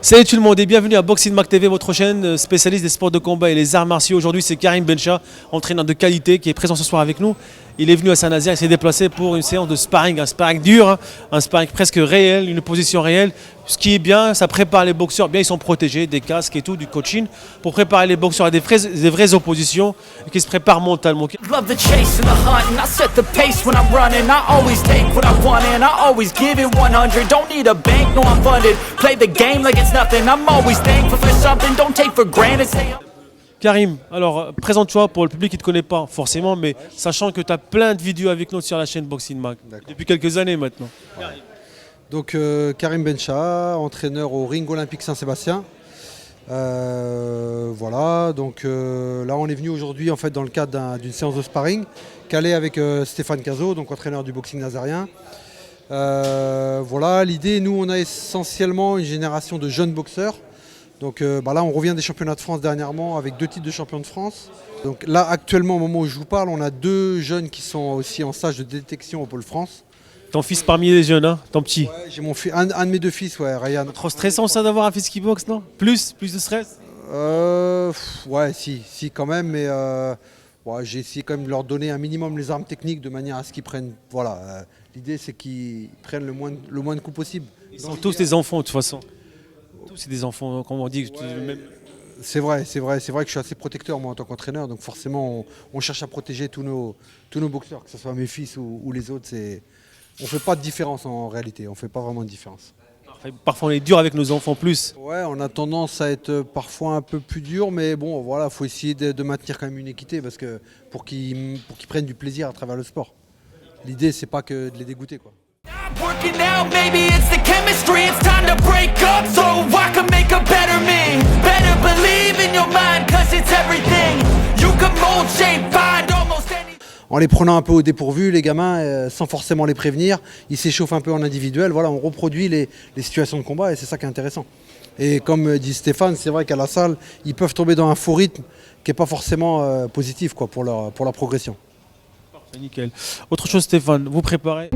Salut tout le monde et bienvenue à Boxing Mag TV, votre chaîne spécialiste des sports de combat et les arts martiaux. Aujourd'hui, c'est Karim Bencha, entraîneur de qualité, qui est présent ce soir avec nous. Il est venu à Saint-Nazaire, il s'est déplacé pour une séance de sparring, un sparring dur, hein, un sparring presque réel, une position réelle. Ce qui est bien, ça prépare les boxeurs, bien ils sont protégés, des casques et tout, du coaching, pour préparer les boxeurs à des vraies oppositions et qui se préparent mentalement. Love the chase and the hunt, and I set the pace when I'm running. I always take what I want and I always give it 100. Don't need a bank, no I'm funded. Play the game like it's nothing. I'm always thankful for something. Don't take for granted. Karim, alors présente-toi pour le public qui ne te connaît pas forcément, mais sachant que tu as plein de vidéos avec nous sur la chaîne Boxing Mag, depuis quelques années maintenant. Ouais. Donc Karim Bencha, entraîneur au Ring Olympique Saint-Sébastien. Voilà, donc là on est venu aujourd'hui en fait dans le cadre d'une séance de sparring calée avec Stéphane Cazot, donc entraîneur du boxing nazarien. Voilà, l'idée, nous on a essentiellement une génération de jeunes boxeurs. Donc là on revient des championnats de France dernièrement avec 2 titres de champion de France. Donc là actuellement au moment où je vous parle, on a 2 jeunes qui sont aussi en stage de détection au Pôle France. Ton fils parmi les jeunes, hein, ton petit. Ouais, j'ai mon fils, un de mes 2 fils, ouais, Ryan. Trop stressant ça d'avoir un fils qui boxe, non? Plus de stress? Ouais, si quand même, mais ouais, j'ai essayé quand même de leur donner un minimum les armes techniques de manière à ce qu'ils prennent. Voilà, l'idée c'est qu'ils prennent le moins de coups possible. Ils sont tous des enfants de toute façon. Tous c'est des enfants, comme on dit. Ouais. Même... C'est vrai que je suis assez protecteur moi en tant qu'entraîneur, donc forcément on cherche à protéger tous nos boxeurs, que ce soit mes fils ou les autres. On ne fait pas de différence en réalité, on ne fait pas vraiment de différence. Parfois on est dur avec nos enfants plus. Ouais, on a tendance à être parfois un peu plus dur, mais bon voilà, il faut essayer de maintenir quand même une équité parce que pour qu'ils prennent du plaisir à travers le sport. L'idée c'est pas que de les dégoûter quoi. Working out, maybe it's the chemistry. It's time to break up so I can make a better me. Better believe in your mind, cause it's everything. You can mold, shape, find almost any. En les prenant un peu au dépourvu, les gamins, sans forcément les prévenir, ils s'échauffent un peu en individuel. Voilà, on reproduit les situations de combat et c'est ça qui est intéressant. Et comme dit Stéphane, c'est vrai qu'à la salle, ils peuvent tomber dans un faux rythme qui n'est pas forcément positif quoi, pour leur progression. Nickel. Autre chose Stéphane, vous préparez